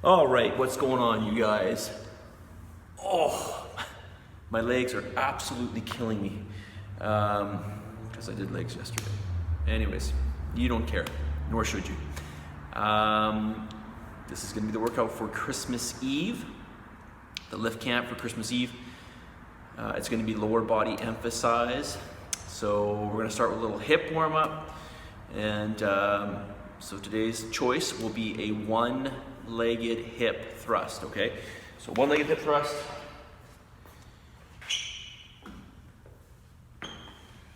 All right, what's going on, you guys? Oh, my legs are absolutely killing me because I did legs yesterday. Anyways, you don't care, nor should you. This is going to be the workout for Christmas Eve, the Liftcamp for Christmas Eve. It's going to be lower body emphasize. So we're going to start with a little hip warm up, and so today's choice will be a one-legged hip thrust, okay? So one-legged hip thrust.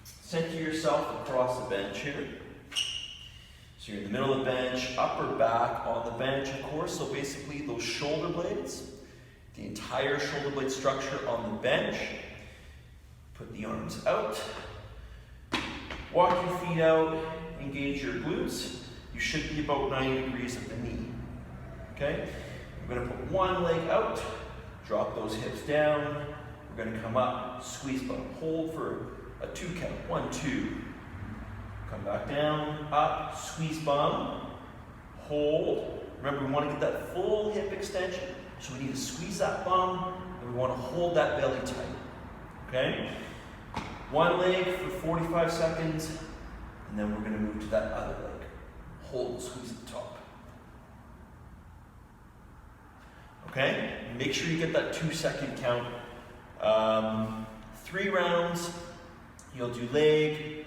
Center yourself across the bench here. So you're in the middle of the bench, upper back on the bench, of course. So basically those shoulder blades, the entire shoulder blade structure on the bench. Put the arms out. Walk your feet out, engage your glutes. You should be about 90 degrees at the knee, okay? We're gonna put one leg out, drop those hips down. We're gonna come up, squeeze bum, hold for a 2 count, 1, 2. Come back down, up, squeeze bum, hold. Remember, we wanna get that full hip extension, so we need to squeeze that bum, and we wanna hold that belly tight, okay? One leg for 45 seconds, and then we're gonna move to that other leg. Hold and squeeze at the top. Okay? Make sure you get that 2-second count. 3 rounds, you'll do leg,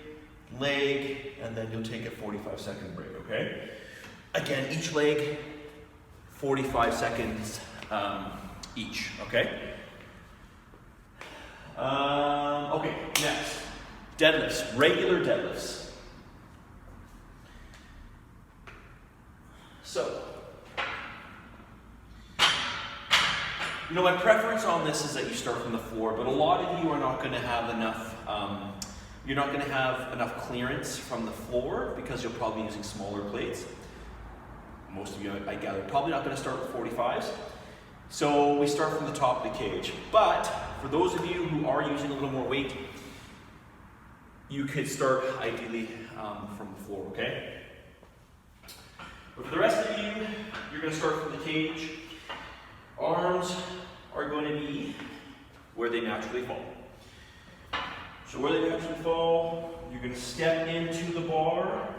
leg, and then you'll take a 45-second break, okay? Again, each leg, 45 seconds each, okay? Okay, next, deadlifts, regular deadlifts. So, my preference on this is that you start from the floor, but a lot of you are not going to have enough, you're not going to have enough clearance from the floor because you'll probably be using smaller plates. Most of you, I gather, probably not going to start with 45s. So we start from the top of the cage. But for those of you who are using a little more weight, you could start ideally from the floor, okay? But for the rest of you, you're going to start from the cage. Arms are going to be where they naturally fall. So where they naturally fall, you're going to step into the bar.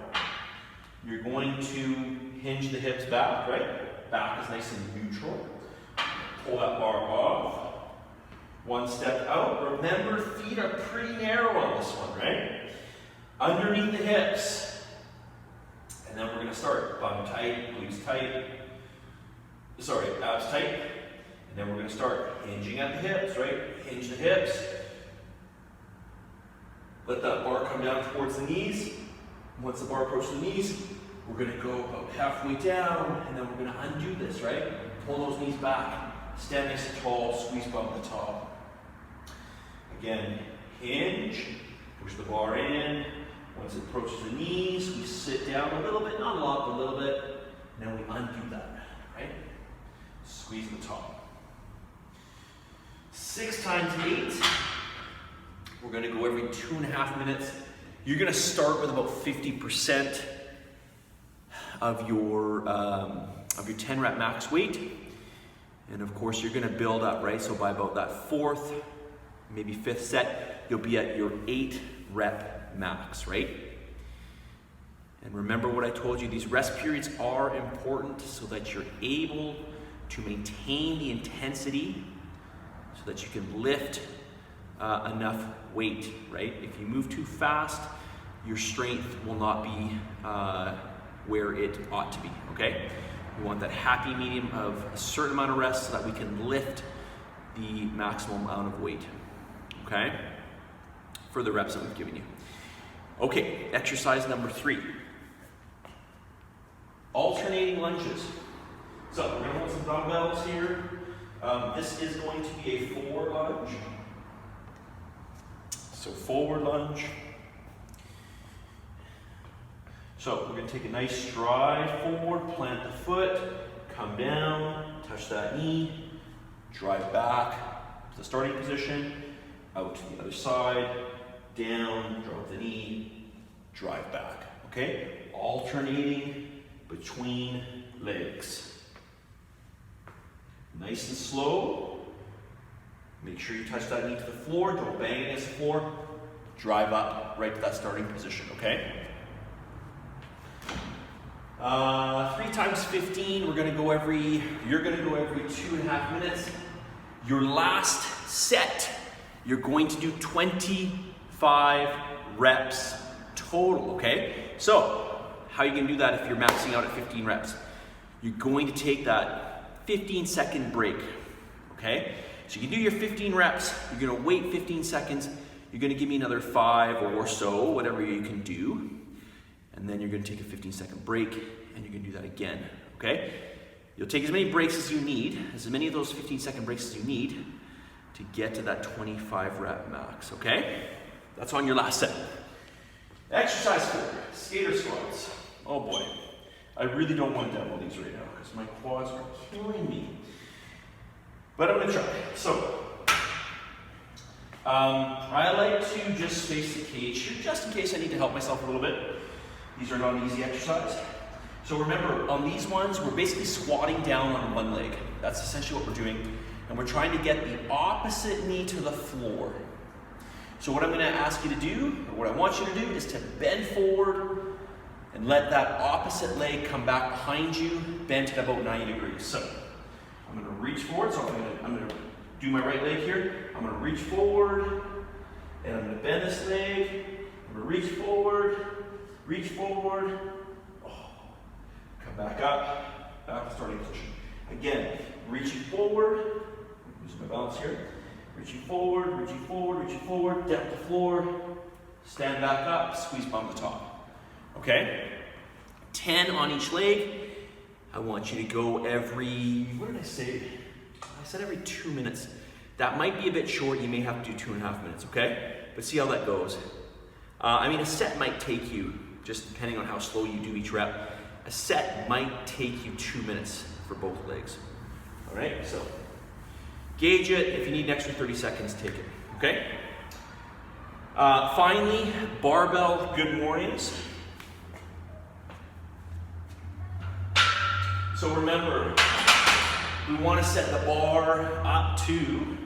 You're going to hinge the hips back, right? Back is nice and neutral. Pull that bar off. One step out. Remember, feet are pretty narrow on this one, right? Underneath the hips. And then we're going to start bum tight, glutes tight. Sorry, abs tight. And then we're going to start hinging at the hips, right? Hinge the hips. Let that bar come down towards the knees. Once the bar approaches the knees, we're going to go about halfway down, and then we're going to undo this, right? Pull those knees back. Stand nice and tall, squeeze bum at the top. Again, hinge, push the bar in. Once it approaches the knees, we sit down a little bit, not a lot, but a little bit, and then we undo that, right? Squeeze the top. 6 times 8. We're gonna go every 2.5 minutes. You're gonna start with about 50% of your 10 rep max weight. And of course, you're gonna build up, right? So by about that 4th, maybe 5th set, you'll be at your 8 rep max, right? And remember what I told you, these rest periods are important so that you're able to maintain the intensity so that you can lift enough weight, right? If you move too fast, your strength will not be where it ought to be, okay? We want that happy medium of a certain amount of rest so that we can lift the maximum amount of weight, okay? For the reps that we've given you. Okay, exercise number 3. Alternating lunges. So we're going to hold some dumbbells here. This is going to be a forward lunge. So forward lunge. So we're going to take a nice stride forward, plant the foot, come down, touch that knee, drive back to the starting position, out to the other side, down, drop the knee, drive back, okay? Alternating between legs. Nice and slow. Make sure you touch that knee to the floor. Don't bang against the floor. Drive up right to that starting position, okay? 3 times 15, you're gonna go every 2.5 minutes. Your last set, you're going to do 25 reps total, okay? So, how are you gonna do that if you're maxing out at 15 reps? You're going to take that 15-second break, okay? So you can do your 15 reps, you're gonna wait 15 seconds, you're gonna give me another 5 or so, whatever you can do, and then you're gonna take a 15-second break, and you're gonna do that again, okay? You'll take as many breaks as you need, as many of those 15-second breaks as you need to get to that 25 rep max, okay? That's on your last set. Exercise 4, skater squats. Oh boy, I really don't want to demo these right now because my quads are killing me. But I'm gonna try. So, I like to just face the cage here, just in case I need to help myself a little bit. These are not an easy exercise. So remember, on these ones, we're basically squatting down on one leg. That's essentially what we're doing. And we're trying to get the opposite knee to the floor. So what I'm gonna ask you to do, or what I want you to do, is to bend forward and let that opposite leg come back behind you, bent at about 90 degrees. So, I'm gonna reach forward, so I'm gonna do my right leg here. I'm gonna reach forward, and I'm gonna bend this leg. I'm gonna reach forward, oh, come back up, back to starting position. Again, reaching forward, losing my balance here. Reaching forward, down to the floor, stand back up, squeeze palm to the top. Okay? 10 on each leg. I want you to go every, what did I say? I said every 2 minutes. That might be a bit short, you may have to do 2.5 minutes, okay? But see how that goes. I mean, a set might take you, just depending on how slow you do each rep, a set might take you 2 minutes for both legs. All right, so gauge it. If you need an extra 30 seconds, take it, okay? Finally, barbell good mornings. So remember, we want to set the bar up to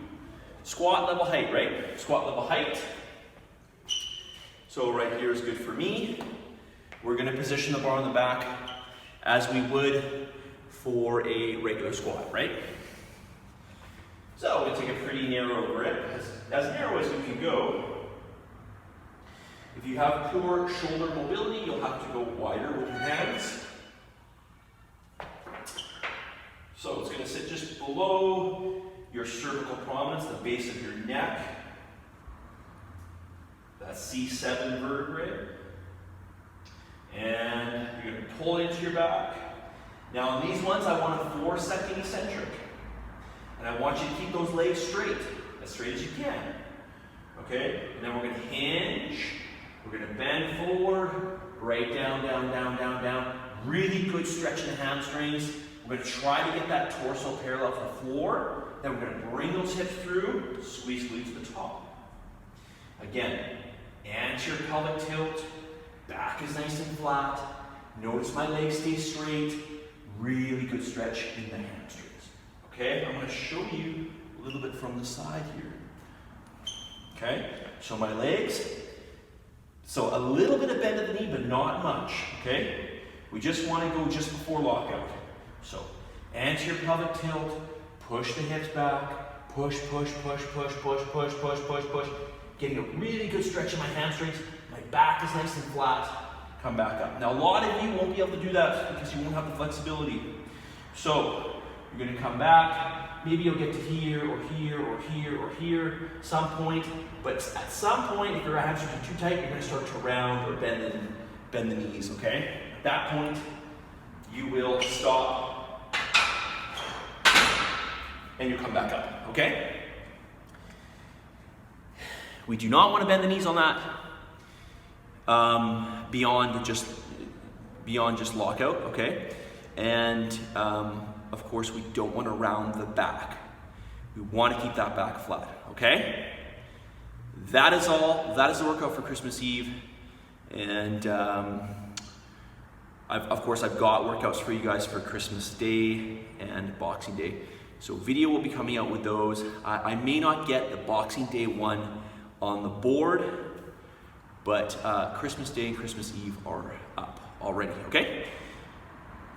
squat level height, right? Squat level height. So right here is good for me. We're going to position the bar on the back as we would for a regular squat, right? So we're going to take a pretty narrow grip, as narrow as we can go. If you have poor shoulder mobility, you'll have to go wider with your hands. So it's going to sit just below your cervical prominence, the base of your neck. That C7 vertebrae. And you're going to pull it into your back. Now on these ones, I want a 4-second eccentric. And I want you to keep those legs straight as you can. Okay? And then we're going to hinge. We're going to bend forward, right down, down, down, down, down. Really good stretch in the hamstrings. We're going to try to get that torso parallel to the floor. Then we're going to bring those hips through, squeeze glutes to the top. Again, anterior pelvic tilt. Back is nice and flat. Notice my legs stay straight. Really good stretch in the hamstrings. Okay, I'm going to show you a little bit from the side here. Okay, so my legs. So a little bit of bend at the knee, but not much. Okay, we just want to go just before lockout. So anterior pelvic tilt, push the hips back, push, push, push, push, push, push, push, push, push. Getting a really good stretch in my hamstrings. My back is nice and flat. Come back up. Now a lot of you won't be able to do that because you won't have the flexibility. So you're going to come back. Maybe you'll get to here or here or here or here some point. But at some point, if your hamstrings are too tight, you're going to start to round or bend the knees. Okay? At that point, you will stop and you come back up. Okay? We do not want to bend the knees on that beyond just lockout, okay? And of course, we don't want to round the back. We want to keep that back flat, okay? That is all. That is the workout for Christmas Eve. And of course, I've got workouts for you guys for Christmas Day and Boxing Day. So video will be coming out with those. I may not get the Boxing Day one on the board, but Christmas Day and Christmas Eve are up already, okay?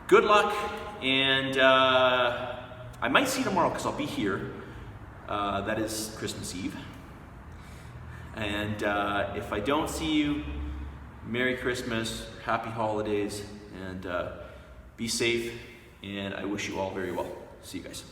Good luck, and I might see you tomorrow because I'll be here. That is Christmas Eve. And if I don't see you, Merry Christmas, Happy Holidays, and be safe, and I wish you all very well. See you guys.